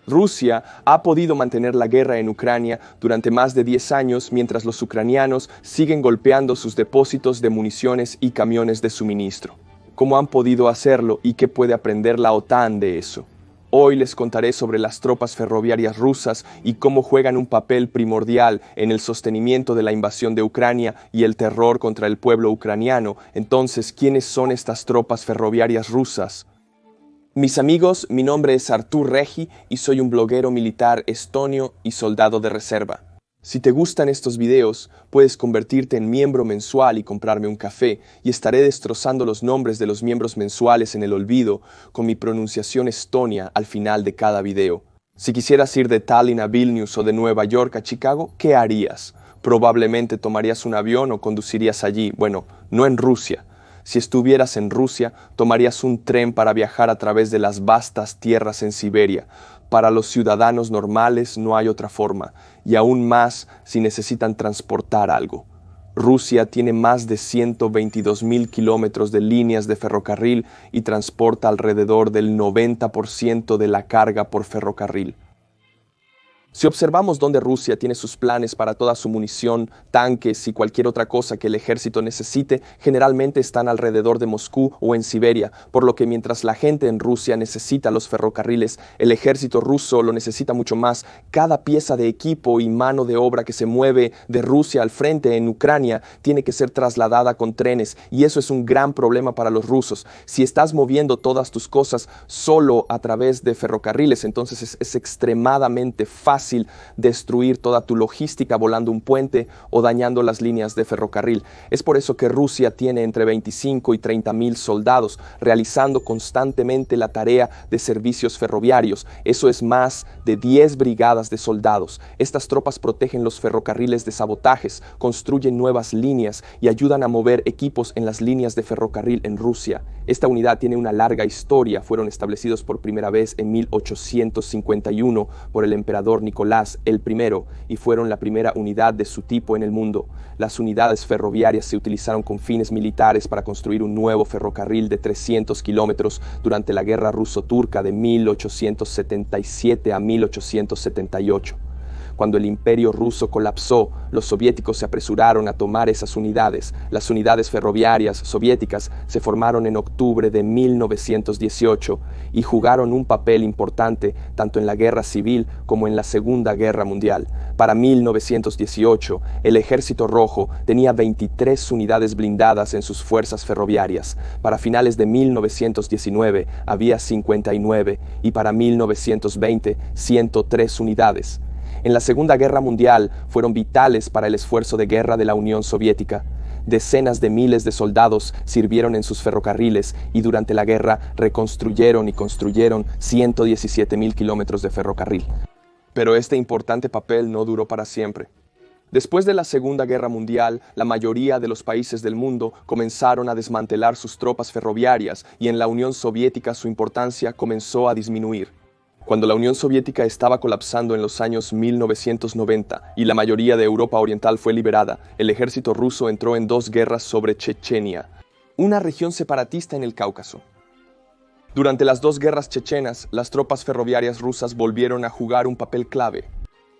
Rusia ha podido mantener la guerra en Ucrania durante más de 10 años mientras los ucranianos siguen golpeando sus depósitos de municiones y camiones de suministro. ¿Cómo han podido hacerlo y qué puede aprender la OTAN de eso? Hoy les contaré sobre las tropas ferroviarias rusas y cómo juegan un papel primordial en el sostenimiento de la invasión de Ucrania y el terror contra el pueblo ucraniano. Entonces, ¿quiénes son estas tropas ferroviarias rusas? Mis amigos, mi nombre es Artur Regi y soy un bloguero militar estonio y soldado de reserva. Si te gustan estos videos, puedes convertirte en miembro mensual y comprarme un café, y estaré destrozando los nombres de los miembros mensuales en el olvido con mi pronunciación estonia al final de cada video. Si quisieras ir de Tallinn a Vilnius o de Nueva York a Chicago, ¿qué harías? Probablemente tomarías un avión o conducirías allí. Bueno, no en Rusia. Si estuvieras en Rusia, tomarías un tren para viajar a través de las vastas tierras en Siberia. Para los ciudadanos normales no hay otra forma, y aún más si necesitan transportar algo. Rusia tiene más de 122.000 kilómetros de líneas de ferrocarril y transporta alrededor del 90% de la carga por ferrocarril. Si observamos dónde Rusia tiene sus planes para toda su munición, tanques y cualquier otra cosa que el ejército necesite, generalmente están alrededor de Moscú o en Siberia, por lo que mientras la gente en Rusia necesita los ferrocarriles, el ejército ruso lo necesita mucho más. Cada pieza de equipo y mano de obra que se mueve de Rusia al frente en Ucrania tiene que ser trasladada con trenes, y eso es un gran problema para los rusos. Si estás moviendo todas tus cosas solo a través de ferrocarriles, entonces es extremadamente fácil destruir toda tu logística volando un puente o dañando las líneas de ferrocarril. Es por eso que Rusia tiene entre 25 y 30.000 soldados realizando constantemente la tarea de servicios ferroviarios. Eso es más de 10 brigadas de soldados. Estas tropas protegen los ferrocarriles de sabotajes, construyen nuevas líneas y ayudan a mover equipos en las líneas de ferrocarril en Rusia. Esta unidad tiene una larga historia. Fueron establecidos por primera vez en 1851 por el emperador Nicolás I y fueron la primera unidad de su tipo en el mundo. Las unidades ferroviarias se utilizaron con fines militares para construir un nuevo ferrocarril de 300 kilómetros durante la Guerra Ruso-Turca de 1877 a 1878. Cuando el imperio ruso colapsó, los soviéticos se apresuraron a tomar esas unidades. Las unidades ferroviarias soviéticas se formaron en octubre de 1918 y jugaron un papel importante tanto en la guerra civil como en la Segunda Guerra Mundial. Para 1918, el Ejército Rojo tenía 23 unidades blindadas en sus fuerzas ferroviarias. Para finales de 1919 había 59 y para 1920, 103 unidades. En la Segunda Guerra Mundial fueron vitales para el esfuerzo de guerra de la Unión Soviética. Decenas de miles de soldados sirvieron en sus ferrocarriles y durante la guerra reconstruyeron y construyeron 117.000 kilómetros de ferrocarril. Pero este importante papel no duró para siempre. Después de la Segunda Guerra Mundial, la mayoría de los países del mundo comenzaron a desmantelar sus tropas ferroviarias y en la Unión Soviética su importancia comenzó a disminuir. Cuando la Unión Soviética estaba colapsando en los años 1990 y la mayoría de Europa Oriental fue liberada, el ejército ruso entró en dos guerras sobre Chechenia, una región separatista en el Cáucaso. Durante las dos guerras chechenas, las tropas ferroviarias rusas volvieron a jugar un papel clave.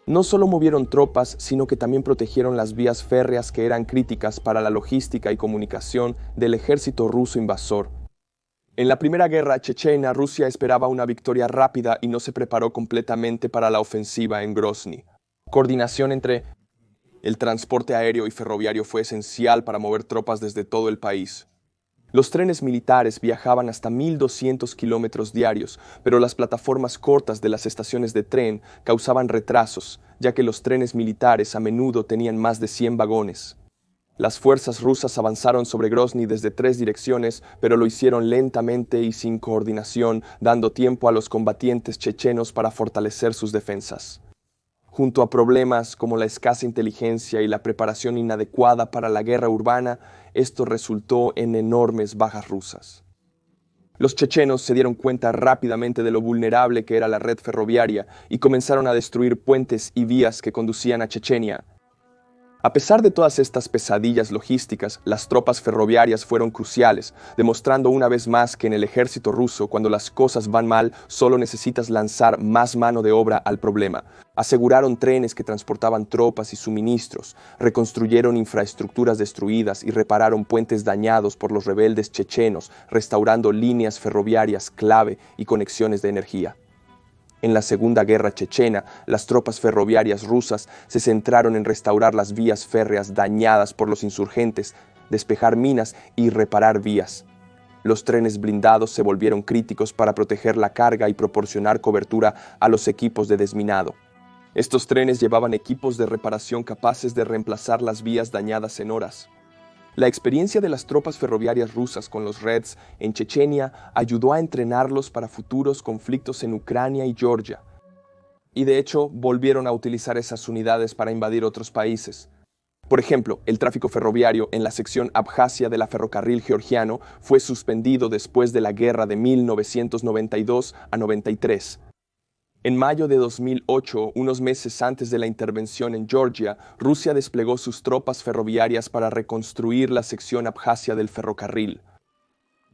No solo movieron tropas, sino que también protegieron las vías férreas que eran críticas para la logística y comunicación del ejército ruso invasor. En la primera guerra chechena, Rusia esperaba una victoria rápida y no se preparó completamente para la ofensiva en Grozny. Coordinación entre el transporte aéreo y ferroviario fue esencial para mover tropas desde todo el país. Los trenes militares viajaban hasta 1.200 kilómetros diarios, pero las plataformas cortas de las estaciones de tren causaban retrasos, ya que los trenes militares a menudo tenían más de 100 vagones. Las fuerzas rusas avanzaron sobre Grozny desde 3 direcciones, pero lo hicieron lentamente y sin coordinación, dando tiempo a los combatientes chechenos para fortalecer sus defensas. Junto a problemas como la escasa inteligencia y la preparación inadecuada para la guerra urbana, esto resultó en enormes bajas rusas. Los chechenos se dieron cuenta rápidamente de lo vulnerable que era la red ferroviaria y comenzaron a destruir puentes y vías que conducían a Chechenia. A pesar de todas estas pesadillas logísticas, las tropas ferroviarias fueron cruciales, demostrando una vez más que en el ejército ruso, cuando las cosas van mal, solo necesitas lanzar más mano de obra al problema. Aseguraron trenes que transportaban tropas y suministros, reconstruyeron infraestructuras destruidas y repararon puentes dañados por los rebeldes chechenos, restaurando líneas ferroviarias clave y conexiones de energía. En la Segunda Guerra Chechena, las tropas ferroviarias rusas se centraron en restaurar las vías férreas dañadas por los insurgentes, despejar minas y reparar vías. Los trenes blindados se volvieron críticos para proteger la carga y proporcionar cobertura a los equipos de desminado. Estos trenes llevaban equipos de reparación capaces de reemplazar las vías dañadas en horas. La experiencia de las tropas ferroviarias rusas con los Reds en Chechenia ayudó a entrenarlos para futuros conflictos en Ucrania y Georgia. Y de hecho, volvieron a utilizar esas unidades para invadir otros países. Por ejemplo, el tráfico ferroviario en la sección Abjasia de la ferrocarril georgiano fue suspendido después de la guerra de 1992 a 93. En mayo de 2008, unos meses antes de la intervención en Georgia, Rusia desplegó sus tropas ferroviarias para reconstruir la sección Abjasia del ferrocarril.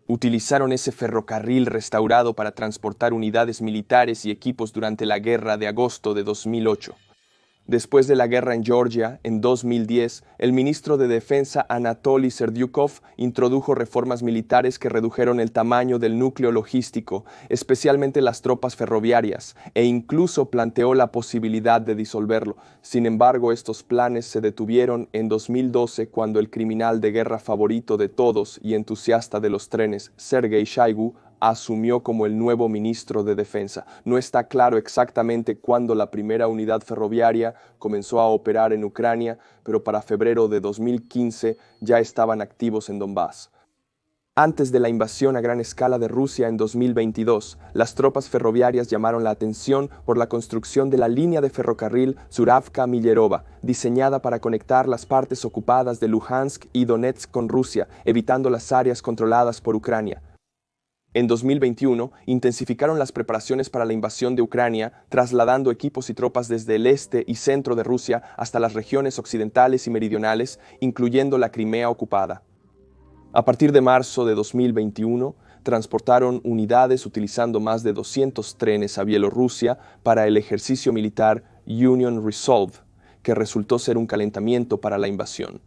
Utilizaron ese ferrocarril restaurado para transportar unidades militares y equipos durante la guerra de agosto de 2008. Después de la guerra en Georgia, en 2010, el ministro de Defensa Anatoly Serdyukov introdujo reformas militares que redujeron el tamaño del núcleo logístico, especialmente las tropas ferroviarias, e incluso planteó la posibilidad de disolverlo. Sin embargo, estos planes se detuvieron en 2012 cuando el criminal de guerra favorito de todos y entusiasta de los trenes, Sergei Shoigu, asumió como el nuevo ministro de Defensa. No está claro exactamente cuándo la primera unidad ferroviaria comenzó a operar en Ucrania, pero para febrero de 2015 ya estaban activos en Donbass. Antes de la invasión a gran escala de Rusia en 2022, las tropas ferroviarias llamaron la atención por la construcción de la línea de ferrocarril Suravka-Millerova, diseñada para conectar las partes ocupadas de Luhansk y Donetsk con Rusia, evitando las áreas controladas por Ucrania. En 2021, intensificaron las preparaciones para la invasión de Ucrania, trasladando equipos y tropas desde el este y centro de Rusia hasta las regiones occidentales y meridionales, incluyendo la Crimea ocupada. A partir de marzo de 2021, transportaron unidades utilizando más de 200 trenes a Bielorrusia para el ejercicio militar Union Resolve, que resultó ser un calentamiento para la invasión.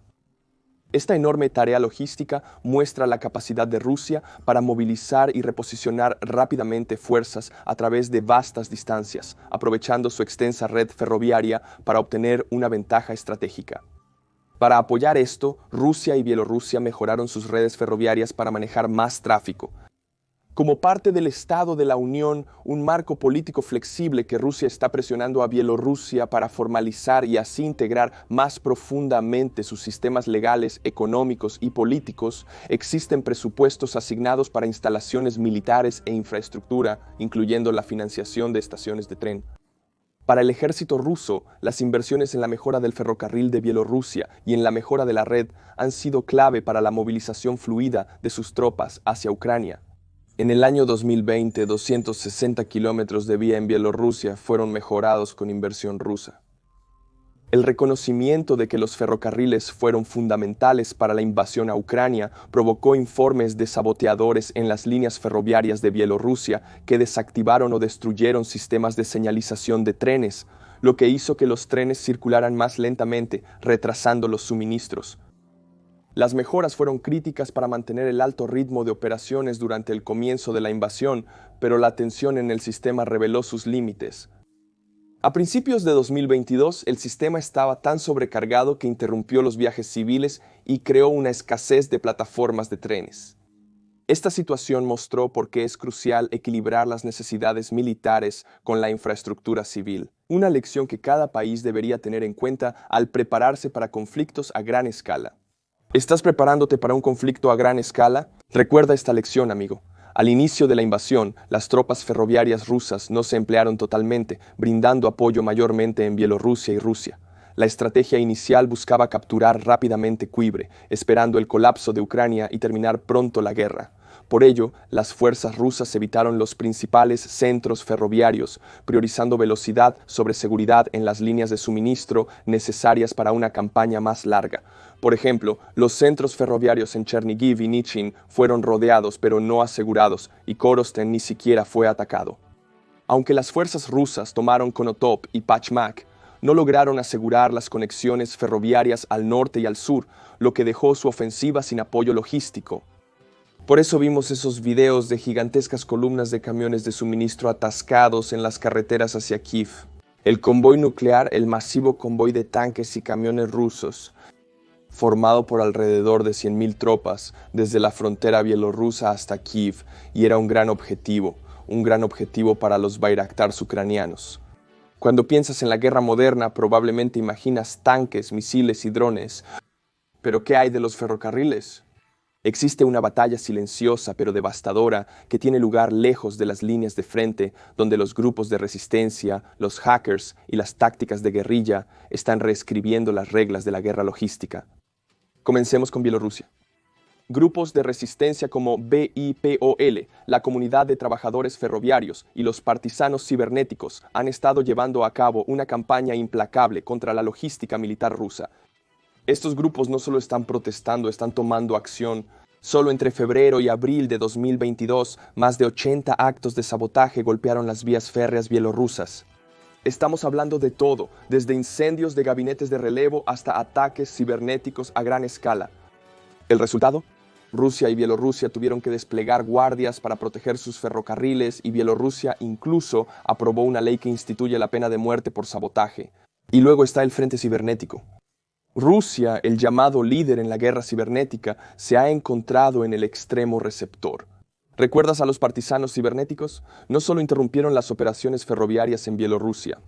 Esta enorme tarea logística muestra la capacidad de Rusia para movilizar y reposicionar rápidamente fuerzas a través de vastas distancias, aprovechando su extensa red ferroviaria para obtener una ventaja estratégica. Para apoyar esto, Rusia y Bielorrusia mejoraron sus redes ferroviarias para manejar más tráfico. Como parte del Estado de la Unión, un marco político flexible que Rusia está presionando a Bielorrusia para formalizar y así integrar más profundamente sus sistemas legales, económicos y políticos, existen presupuestos asignados para instalaciones militares e infraestructura, incluyendo la financiación de estaciones de tren. Para el ejército ruso, las inversiones en la mejora del ferrocarril de Bielorrusia y en la mejora de la red han sido clave para la movilización fluida de sus tropas hacia Ucrania. En el año 2020, 260 kilómetros de vía en Bielorrusia fueron mejorados con inversión rusa. El reconocimiento de que los ferrocarriles fueron fundamentales para la invasión a Ucrania provocó informes de saboteadores en las líneas ferroviarias de Bielorrusia que desactivaron o destruyeron sistemas de señalización de trenes, lo que hizo que los trenes circularan más lentamente, retrasando los suministros. Las mejoras fueron críticas para mantener el alto ritmo de operaciones durante el comienzo de la invasión, pero la tensión en el sistema reveló sus límites. A principios de 2022, el sistema estaba tan sobrecargado que interrumpió los viajes civiles y creó una escasez de plataformas de trenes. Esta situación mostró por qué es crucial equilibrar las necesidades militares con la infraestructura civil, una lección que cada país debería tener en cuenta al prepararse para conflictos a gran escala. ¿Estás preparándote para un conflicto a gran escala? Recuerda esta lección, amigo. Al inicio de la invasión, las tropas ferroviarias rusas no se emplearon totalmente, brindando apoyo mayormente en Bielorrusia y Rusia. La estrategia inicial buscaba capturar rápidamente Kuivre, esperando el colapso de Ucrania y terminar pronto la guerra. Por ello, las fuerzas rusas evitaron los principales centros ferroviarios, priorizando velocidad sobre seguridad en las líneas de suministro necesarias para una campaña más larga. Por ejemplo, los centros ferroviarios en Chernihiv y Nichin fueron rodeados pero no asegurados, y Korosten ni siquiera fue atacado. Aunque las fuerzas rusas tomaron Konotop y Pachmak, no lograron asegurar las conexiones ferroviarias al norte y al sur, lo que dejó su ofensiva sin apoyo logístico. Por eso vimos esos videos de gigantescas columnas de camiones de suministro atascados en las carreteras hacia Kiev. El convoy nuclear, el masivo convoy de tanques y camiones rusos, formado por alrededor de 100.000 tropas desde la frontera bielorrusa hasta Kiev, y era un gran objetivo para los Bayraktars ucranianos. Cuando piensas en la guerra moderna, probablemente imaginas tanques, misiles y drones. ¿Pero qué hay de los ferrocarriles? Existe una batalla silenciosa pero devastadora que tiene lugar lejos de las líneas de frente, donde los grupos de resistencia, los hackers y las tácticas de guerrilla están reescribiendo las reglas de la guerra logística. Comencemos con Bielorrusia. Grupos de resistencia como BIPOL, la Comunidad de Trabajadores Ferroviarios y los partisanos cibernéticos han estado llevando a cabo una campaña implacable contra la logística militar rusa. Estos grupos no solo están protestando, están tomando acción. Solo entre febrero y abril de 2022, más de 80 actos de sabotaje golpearon las vías férreas bielorrusas. Estamos hablando de todo, desde incendios de gabinetes de relevo hasta ataques cibernéticos a gran escala. ¿El resultado? Rusia y Bielorrusia tuvieron que desplegar guardias para proteger sus ferrocarriles, y Bielorrusia incluso aprobó una ley que instituye la pena de muerte por sabotaje. Y luego está el frente cibernético. Rusia, el llamado líder en la guerra cibernética, se ha encontrado en el extremo receptor. ¿Recuerdas a los partisanos cibernéticos? No solo interrumpieron las operaciones ferroviarias en Bielorrusia.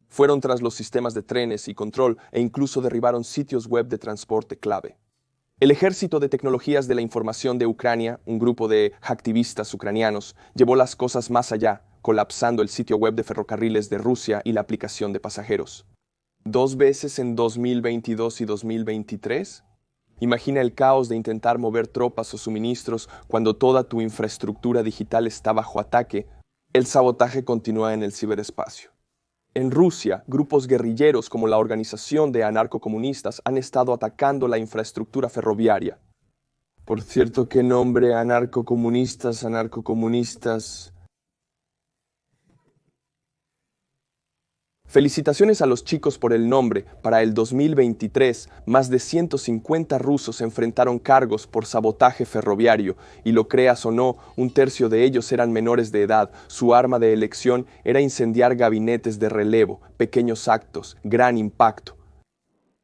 Fueron tras los sistemas de trenes y control e incluso derribaron sitios web de transporte clave. El Ejército de Tecnologías de la Información de Ucrania, un grupo de hacktivistas ucranianos, llevó las cosas más allá, colapsando el sitio web de ferrocarriles de Rusia y la aplicación de pasajeros. ¿2 veces en 2022 y 2023? Imagina el caos de intentar mover tropas o suministros cuando toda tu infraestructura digital está bajo ataque. El sabotaje continúa en el ciberespacio. En Rusia, grupos guerrilleros como la Organización de Anarcocomunistas han estado atacando la infraestructura ferroviaria. Por cierto, ¿qué nombre? Anarcocomunistas. Felicitaciones a los chicos por el nombre. Para el 2023, más de 150 rusos enfrentaron cargos por sabotaje ferroviario, y lo creas o no, un tercio de ellos eran menores de edad. Su arma de elección era incendiar gabinetes de relevo, pequeños actos, gran impacto.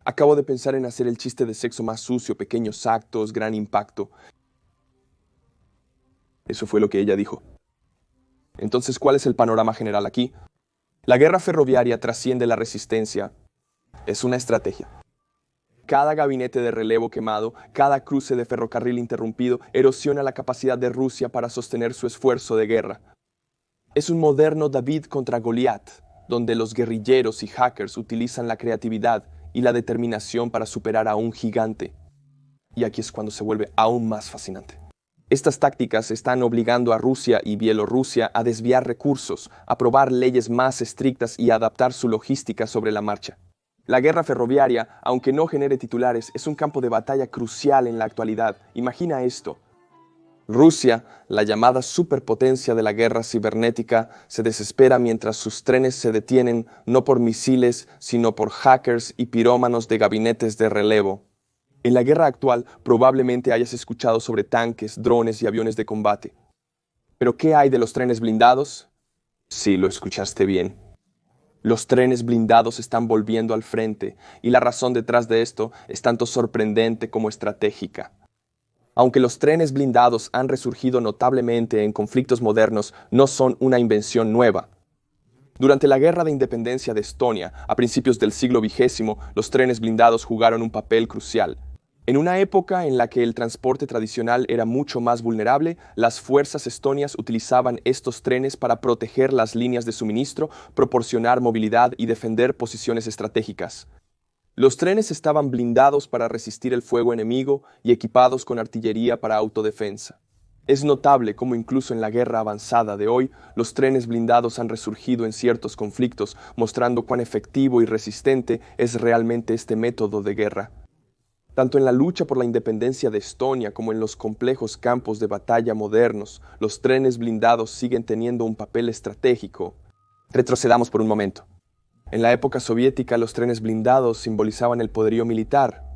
Acabo de pensar en hacer el chiste de sexo más sucio, pequeños actos, gran impacto. Eso fue lo que ella dijo. Entonces, ¿cuál es el panorama general aquí? La guerra ferroviaria trasciende la resistencia. Es una estrategia. Cada gabinete de relevo quemado, cada cruce de ferrocarril interrumpido, erosiona la capacidad de Rusia para sostener su esfuerzo de guerra. Es un moderno David contra Goliat, donde los guerrilleros y hackers utilizan la creatividad y la determinación para superar a un gigante. Y aquí es cuando se vuelve aún más fascinante. Estas tácticas están obligando a Rusia y Bielorrusia a desviar recursos, a aprobar leyes más estrictas y a adaptar su logística sobre la marcha. La guerra ferroviaria, aunque no genere titulares, es un campo de batalla crucial en la actualidad. Imagina esto. Rusia, la llamada superpotencia de la guerra cibernética, se desespera mientras sus trenes se detienen no por misiles, sino por hackers y pirómanos de gabinetes de relevo. En la guerra actual probablemente hayas escuchado sobre tanques, drones y aviones de combate. ¿Pero qué hay de los trenes blindados? Sí, lo escuchaste bien. Los trenes blindados están volviendo al frente, y la razón detrás de esto es tanto sorprendente como estratégica. Aunque los trenes blindados han resurgido notablemente en conflictos modernos, no son una invención nueva. Durante la Guerra de Independencia de Estonia, a principios del siglo XX, los trenes blindados jugaron un papel crucial. En una época en la que el transporte tradicional era mucho más vulnerable, las fuerzas estonias utilizaban estos trenes para proteger las líneas de suministro, proporcionar movilidad y defender posiciones estratégicas. Los trenes estaban blindados para resistir el fuego enemigo y equipados con artillería para autodefensa. Es notable cómo incluso en la guerra avanzada de hoy, los trenes blindados han resurgido en ciertos conflictos, mostrando cuán efectivo y resistente es realmente este método de guerra. Tanto en la lucha por la independencia de Estonia como en los complejos campos de batalla modernos, los trenes blindados siguen teniendo un papel estratégico. Retrocedamos por un momento. En la época soviética, los trenes blindados simbolizaban el poderío militar.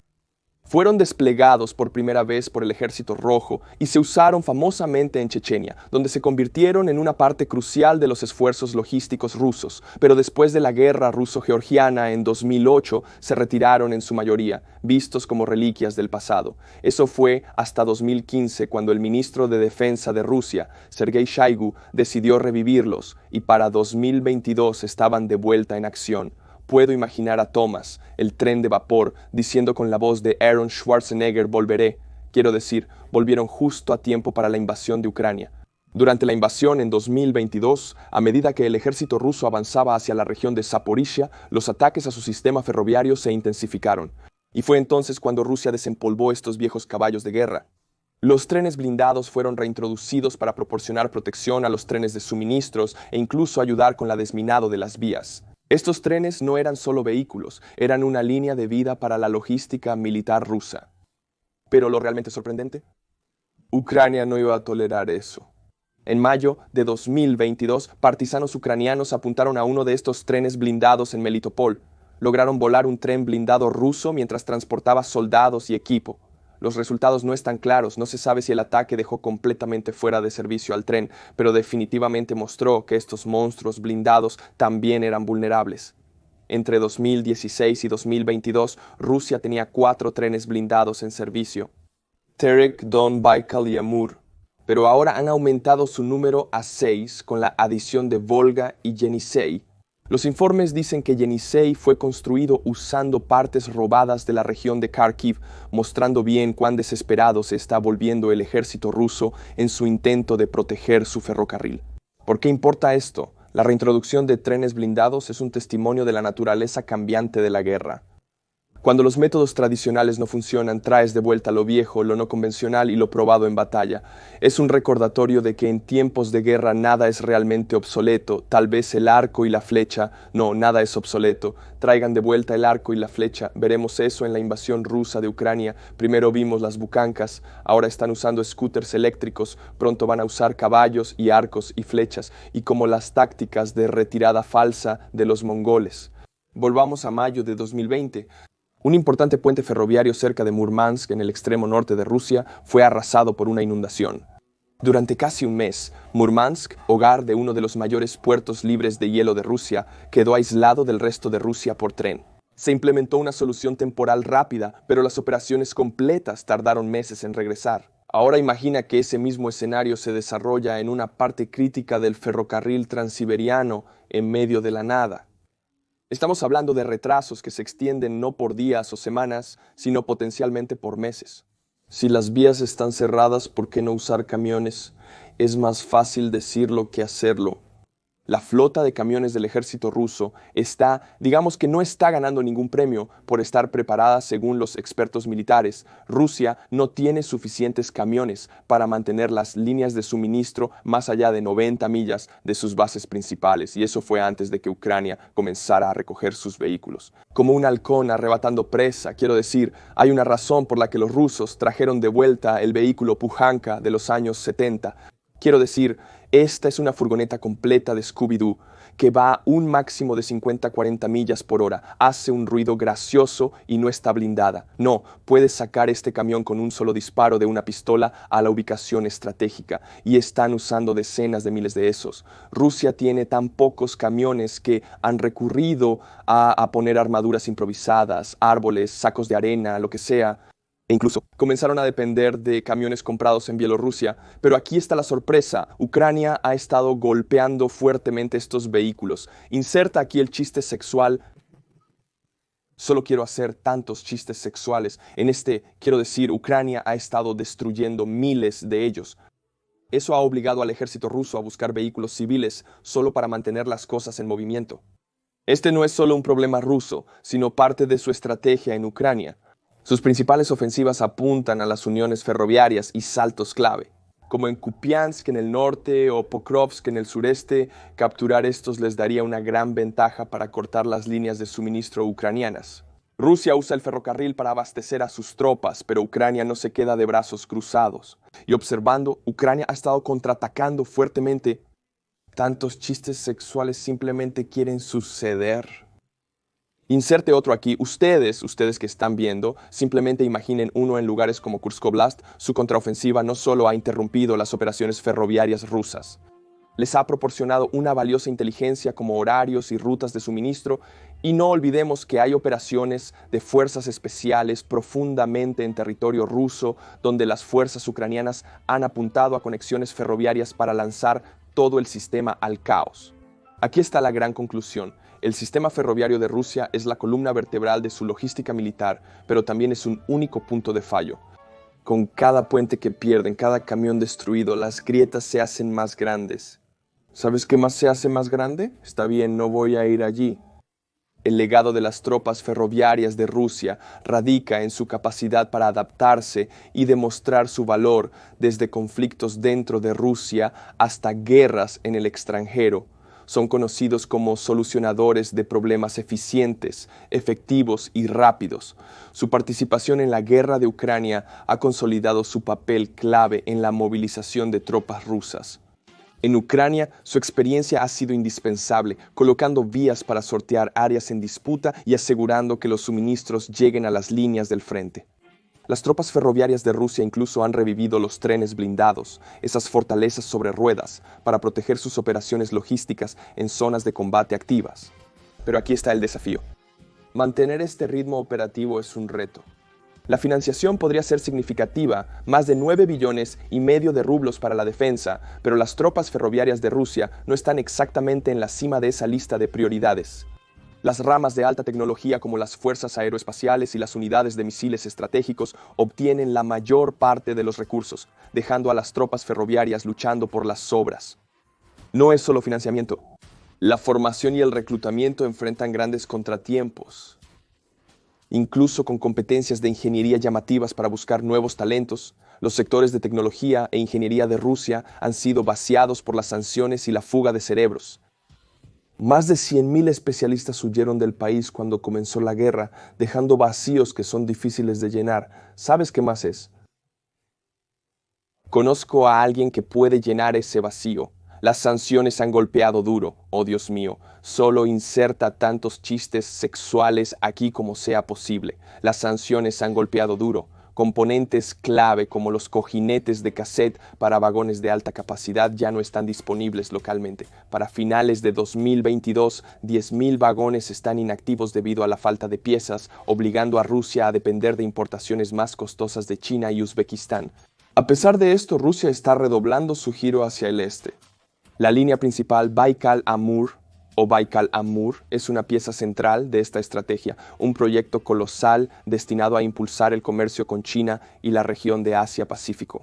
Fueron desplegados por primera vez por el Ejército Rojo y se usaron famosamente en Chechenia, donde se convirtieron en una parte crucial de los esfuerzos logísticos rusos, pero después de la guerra ruso-georgiana en 2008 se retiraron en su mayoría, vistos como reliquias del pasado. Eso fue hasta 2015 cuando el ministro de Defensa de Rusia, Sergei Shoigu, decidió revivirlos y para 2022 estaban de vuelta en acción. Puedo imaginar a Thomas, el tren de vapor, diciendo con la voz de Aaron Schwarzenegger: volveré. Quiero decir, volvieron justo a tiempo para la invasión de Ucrania. Durante la invasión en 2022, a medida que el ejército ruso avanzaba hacia la región de Zaporizhia, los ataques a su sistema ferroviario se intensificaron. Y fue entonces cuando Rusia desempolvó estos viejos caballos de guerra. Los trenes blindados fueron reintroducidos para proporcionar protección a los trenes de suministros e incluso ayudar con la desminado de las vías. Estos trenes no eran solo vehículos, eran una línea de vida para la logística militar rusa. Pero lo realmente sorprendente, Ucrania no iba a tolerar eso. En mayo de 2022, partisanos ucranianos apuntaron a uno de estos trenes blindados en Melitopol. Lograron volar un tren blindado ruso mientras transportaba soldados y equipo. Los resultados no están claros, no se sabe si el ataque dejó completamente fuera de servicio al tren, pero definitivamente mostró que estos monstruos blindados también eran vulnerables. Entre 2016 y 2022, Rusia tenía 4 trenes blindados en servicio: Terek, Don, Baikal y Amur, pero ahora han aumentado su número a 6 con la adición de Volga y Yenisei. Los informes dicen que Yenisei fue construido usando partes robadas de la región de Kharkiv, mostrando bien cuán desesperado se está volviendo el ejército ruso en su intento de proteger su ferrocarril. ¿Por qué importa esto? La reintroducción de trenes blindados es un testimonio de la naturaleza cambiante de la guerra. Cuando los métodos tradicionales no funcionan, traes de vuelta lo viejo, lo no convencional y lo probado en batalla. Es un recordatorio de que en tiempos de guerra nada es realmente obsoleto. Tal vez el arco y la flecha. No, nada es obsoleto. Traigan de vuelta el arco y la flecha. Veremos eso en la invasión rusa de Ucrania. Primero vimos las bucankas, ahora están usando scooters eléctricos. Pronto van a usar caballos y arcos y flechas, y como las tácticas de retirada falsa de los mongoles. Volvamos a mayo de 2020. Un importante puente ferroviario cerca de Murmansk, en el extremo norte de Rusia, fue arrasado por una inundación. Durante casi un mes, Murmansk, hogar de uno de los mayores puertos libres de hielo de Rusia, quedó aislado del resto de Rusia por tren. Se implementó una solución temporal rápida, pero las operaciones completas tardaron meses en regresar. Ahora imagina que ese mismo escenario se desarrolla en una parte crítica del ferrocarril transiberiano en medio de la nada. Estamos hablando de retrasos que se extienden no por días o semanas, sino potencialmente por meses. Si las vías están cerradas, ¿por qué no usar camiones? Es más fácil decirlo que hacerlo. La flota de camiones del ejército ruso digamos que no está ganando ningún premio por estar preparada según los expertos militares. Rusia no tiene suficientes camiones para mantener las líneas de suministro más allá de 90 millas de sus bases principales, y eso fue antes de que Ucrania comenzara a recoger sus vehículos. Como un halcón arrebatando presa, quiero decir, hay una razón por la que los rusos trajeron de vuelta el vehículo Pujanka de los años 70. Quiero decir, esta es una furgoneta completa de Scooby-Doo que va a un máximo de 50-40 millas por hora. Hace un ruido gracioso y no está blindada. No, puedes sacar este camión con un solo disparo de una pistola a la ubicación estratégica, y están usando decenas de miles de esos. Rusia tiene tan pocos camiones que han recurrido a poner armaduras improvisadas, árboles, sacos de arena, lo que sea. E incluso comenzaron a depender de camiones comprados en Bielorrusia. Pero aquí está la sorpresa. Ucrania ha estado golpeando fuertemente estos vehículos. Inserta aquí el chiste sexual. Solo quiero hacer tantos chistes sexuales. Quiero decir, Ucrania ha estado destruyendo miles de ellos. Eso ha obligado al ejército ruso a buscar vehículos civiles solo para mantener las cosas en movimiento. Este no es solo un problema ruso, sino parte de su estrategia en Ucrania. Sus principales ofensivas apuntan a las uniones ferroviarias y saltos clave. como en Kupiansk en el norte o Pokrovsk en el sureste. Capturar estos les daría una gran ventaja para cortar las líneas de suministro ucranianas. Rusia usa el ferrocarril para abastecer a sus tropas, pero Ucrania no se queda de brazos cruzados. Y observando, Ucrania ha estado contraatacando fuertemente. Tantos chistes sexuales simplemente quieren suceder. Inserte otro aquí. Ustedes que están viendo, simplemente imaginen uno en lugares como Kursk Oblast. Su contraofensiva no solo ha interrumpido las operaciones ferroviarias rusas, les ha proporcionado una valiosa inteligencia como horarios y rutas de suministro, y no olvidemos que hay operaciones de fuerzas especiales profundamente en territorio ruso, donde las fuerzas ucranianas han apuntado a conexiones ferroviarias para lanzar todo el sistema al caos. Aquí está la gran conclusión. El sistema ferroviario de Rusia es la columna vertebral de su logística militar, pero también es un único punto de fallo. Con cada puente que pierden, cada camión destruido, las grietas se hacen más grandes. ¿Sabes qué más se hace más grande? Está bien, no voy a ir allí. El legado de las tropas ferroviarias de Rusia radica en su capacidad para adaptarse y demostrar su valor desde conflictos dentro de Rusia hasta guerras en el extranjero. Son conocidos como solucionadores de problemas eficientes, efectivos y rápidos. Su participación en la guerra de Ucrania ha consolidado su papel clave en la movilización de tropas rusas. En Ucrania, su experiencia ha sido indispensable, colocando vías para sortear áreas en disputa y asegurando que los suministros lleguen a las líneas del frente. Las tropas ferroviarias de Rusia incluso han revivido los trenes blindados, esas fortalezas sobre ruedas, para proteger sus operaciones logísticas en zonas de combate activas. Pero aquí está el desafío. Mantener este ritmo operativo es un reto. La financiación podría ser significativa, más de 9,5 billones de rublos para la defensa, pero las tropas ferroviarias de Rusia no están exactamente en la cima de esa lista de prioridades. Las ramas de alta tecnología como las fuerzas aeroespaciales y las unidades de misiles estratégicos obtienen la mayor parte de los recursos, dejando a las tropas ferroviarias luchando por las sobras. No es solo financiamiento. La formación y el reclutamiento enfrentan grandes contratiempos. Incluso con competencias de ingeniería llamativas para buscar nuevos talentos, los sectores de tecnología e ingeniería de Rusia han sido vaciados por las sanciones y la fuga de cerebros. Más de 100,000 especialistas huyeron del país cuando comenzó la guerra, dejando vacíos que son difíciles de llenar. ¿Sabes qué más es? Conozco a alguien que puede llenar ese vacío. Las sanciones han golpeado duro. Oh, Dios mío, solo inserta tantos chistes sexuales aquí como sea posible. Las sanciones han golpeado duro. Componentes clave como los cojinetes de cassette para vagones de alta capacidad ya no están disponibles localmente. Para finales de 2022, 10,000 vagones están inactivos debido a la falta de piezas, obligando a Rusia a depender de importaciones más costosas de China y Uzbekistán. A pesar de esto, Rusia está redoblando su giro hacia el este. La línea principal Baikal-Amur o Baikal-Amur es una pieza central de esta estrategia, un proyecto colosal destinado a impulsar el comercio con China y la región de Asia-Pacífico.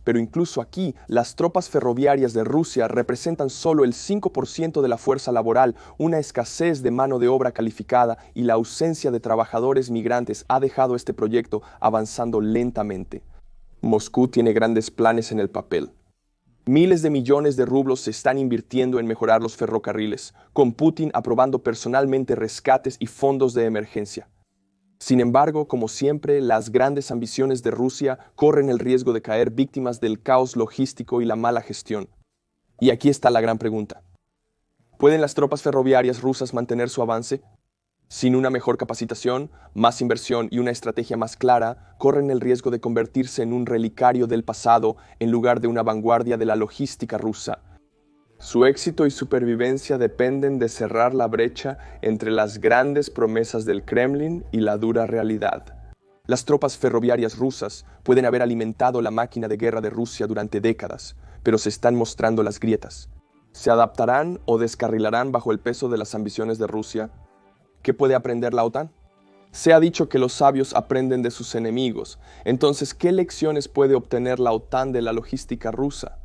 Pero incluso aquí, las tropas ferroviarias de Rusia representan solo el 5% de la fuerza laboral. Una escasez de mano de obra calificada y la ausencia de trabajadores migrantes ha dejado este proyecto avanzando lentamente. Moscú tiene grandes planes en el papel. Miles de millones de rublos se están invirtiendo en mejorar los ferrocarriles, con Putin aprobando personalmente rescates y fondos de emergencia. Sin embargo, como siempre, las grandes ambiciones de Rusia corren el riesgo de caer víctimas del caos logístico y la mala gestión. Y aquí está la gran pregunta. ¿Pueden las tropas ferroviarias rusas mantener su avance? Sin una mejor capacitación, más inversión y una estrategia más clara, corren el riesgo de convertirse en un relicario del pasado en lugar de una vanguardia de la logística rusa. Su éxito y supervivencia dependen de cerrar la brecha entre las grandes promesas del Kremlin y la dura realidad. Las tropas ferroviarias rusas pueden haber alimentado la máquina de guerra de Rusia durante décadas, pero se están mostrando las grietas. ¿Se adaptarán o descarrilarán bajo el peso de las ambiciones de Rusia? ¿Qué puede aprender la OTAN? Se ha dicho que los sabios aprenden de sus enemigos. Entonces, ¿qué lecciones puede obtener la OTAN de la logística rusa?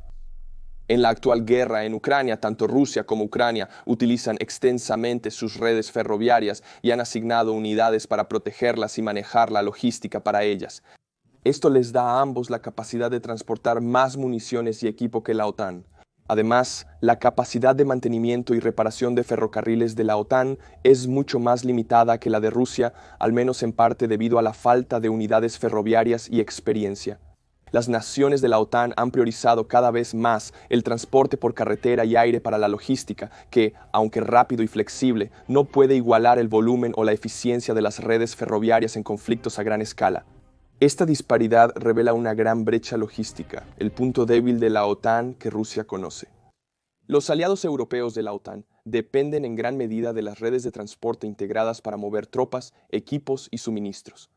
En la actual guerra en Ucrania, tanto Rusia como Ucrania utilizan extensamente sus redes ferroviarias y han asignado unidades para protegerlas y manejar la logística para ellas. Esto les da a ambos la capacidad de transportar más municiones y equipo que la OTAN. Además, la capacidad de mantenimiento y reparación de ferrocarriles de la OTAN es mucho más limitada que la de Rusia, al menos en parte debido a la falta de unidades ferroviarias y experiencia. Las naciones de la OTAN han priorizado cada vez más el transporte por carretera y aire para la logística, que, aunque rápido y flexible, no puede igualar el volumen o la eficiencia de las redes ferroviarias en conflictos a gran escala. Esta disparidad revela una gran brecha logística, el punto débil de la OTAN que Rusia conoce. Los aliados europeos de la OTAN dependen en gran medida de las redes de transporte integradas para mover tropas, equipos y suministros.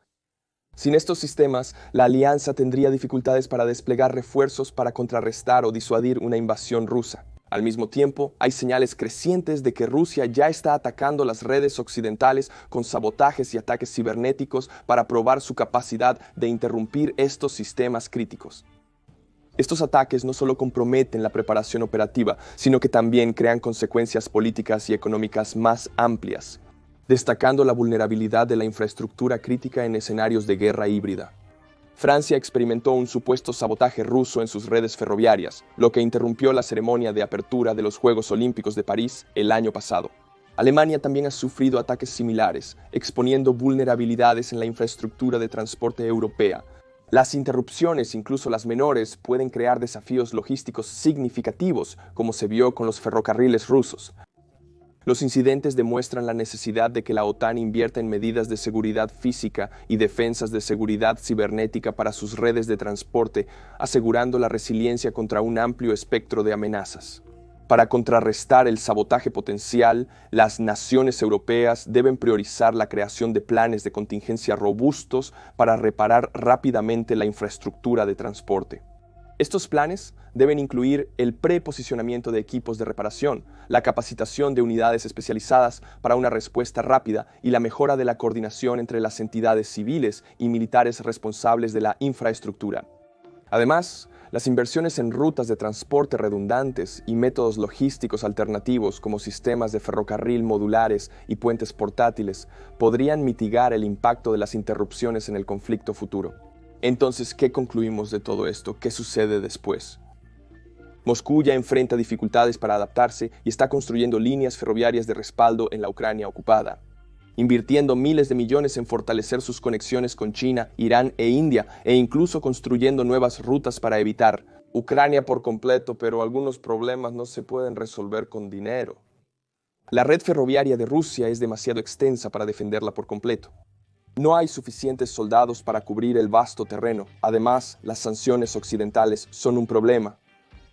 Sin estos sistemas, la alianza tendría dificultades para desplegar refuerzos para contrarrestar o disuadir una invasión rusa. Al mismo tiempo, hay señales crecientes de que Rusia ya está atacando las redes occidentales con sabotajes y ataques cibernéticos para probar su capacidad de interrumpir estos sistemas críticos. Estos ataques no solo comprometen la preparación operativa, sino que también crean consecuencias políticas y económicas más amplias, destacando la vulnerabilidad de la infraestructura crítica en escenarios de guerra híbrida. Francia experimentó un supuesto sabotaje ruso en sus redes ferroviarias, lo que interrumpió la ceremonia de apertura de los Juegos Olímpicos de París el año pasado. Alemania también ha sufrido ataques similares, exponiendo vulnerabilidades en la infraestructura de transporte europea. Las interrupciones, incluso las menores, pueden crear desafíos logísticos significativos, como se vio con los ferrocarriles rusos. Los incidentes demuestran la necesidad de que la OTAN invierta en medidas de seguridad física y defensas de seguridad cibernética para sus redes de transporte, asegurando la resiliencia contra un amplio espectro de amenazas. Para contrarrestar el sabotaje potencial, las naciones europeas deben priorizar la creación de planes de contingencia robustos para reparar rápidamente la infraestructura de transporte. Estos planes deben incluir el preposicionamiento de equipos de reparación, la capacitación de unidades especializadas para una respuesta rápida y la mejora de la coordinación entre las entidades civiles y militares responsables de la infraestructura. Además, las inversiones en rutas de transporte redundantes y métodos logísticos alternativos como sistemas de ferrocarril modulares y puentes portátiles podrían mitigar el impacto de las interrupciones en el conflicto futuro. Entonces, ¿qué concluimos de todo esto? ¿Qué sucede después? Moscú ya enfrenta dificultades para adaptarse y está construyendo líneas ferroviarias de respaldo en la Ucrania ocupada, invirtiendo miles de millones en fortalecer sus conexiones con China, Irán e India, e incluso construyendo nuevas rutas para evitar Ucrania por completo, pero algunos problemas no se pueden resolver con dinero. La red ferroviaria de Rusia es demasiado extensa para defenderla por completo. No hay suficientes soldados para cubrir el vasto terreno. Además, las sanciones occidentales son un problema.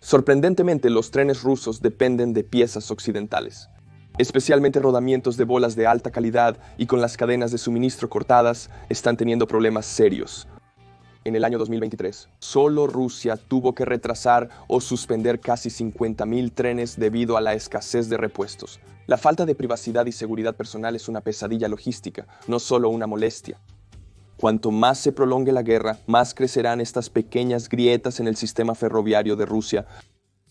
Sorprendentemente, los trenes rusos dependen de piezas occidentales, especialmente rodamientos de bolas de alta calidad, y con las cadenas de suministro cortadas, están teniendo problemas serios. En el año 2023, solo Rusia tuvo que retrasar o suspender casi 50.000 trenes debido a la escasez de repuestos. La falta de privacidad y seguridad personal es una pesadilla logística, no solo una molestia. Cuanto más se prolongue la guerra, más crecerán estas pequeñas grietas en el sistema ferroviario de Rusia.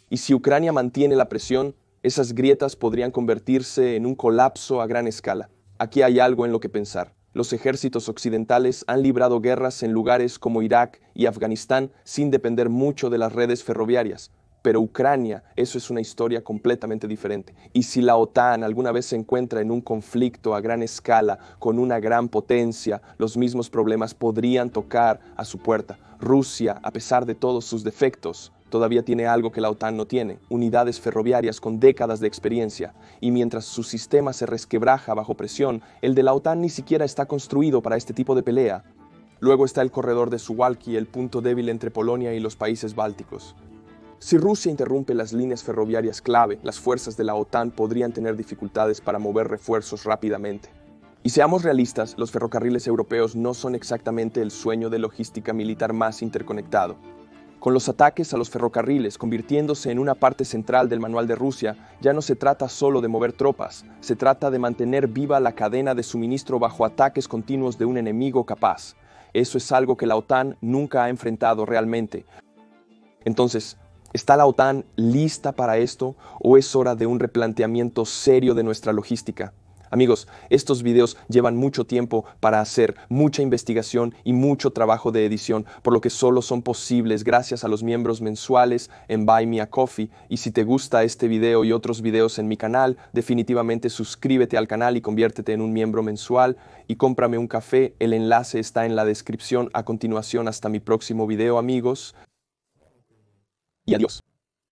Y si Ucrania mantiene la presión, esas grietas podrían convertirse en un colapso a gran escala. Aquí hay algo en lo que pensar. Los ejércitos occidentales han librado guerras en lugares como Irak y Afganistán sin depender mucho de las redes ferroviarias. Pero Ucrania, eso es una historia completamente diferente. Y si la OTAN alguna vez se encuentra en un conflicto a gran escala con una gran potencia, los mismos problemas podrían tocar a su puerta. Rusia, a pesar de todos sus defectos, todavía tiene algo que la OTAN no tiene: unidades ferroviarias con décadas de experiencia. Y mientras su sistema se resquebraja bajo presión, el de la OTAN ni siquiera está construido para este tipo de pelea. Luego está el corredor de Suwalki, el punto débil entre Polonia y los países bálticos. Si Rusia interrumpe las líneas ferroviarias clave, las fuerzas de la OTAN podrían tener dificultades para mover refuerzos rápidamente. Y seamos realistas, los ferrocarriles europeos no son exactamente el sueño de logística militar más interconectado. Con los ataques a los ferrocarriles convirtiéndose en una parte central del manual de Rusia, ya no se trata solo de mover tropas, se trata de mantener viva la cadena de suministro bajo ataques continuos de un enemigo capaz. Eso es algo que la OTAN nunca ha enfrentado realmente. Entonces, ¿está la OTAN lista para esto o es hora de un replanteamiento serio de nuestra logística? Amigos, estos videos llevan mucho tiempo para hacer, mucha investigación y mucho trabajo de edición, por lo que solo son posibles gracias a los miembros mensuales en Buy Me a Coffee. Y si te gusta este video y otros videos en mi canal, definitivamente suscríbete al canal y conviértete en un miembro mensual y cómprame un café. El enlace está en la descripción. A continuación, hasta mi próximo video, amigos. Y adiós.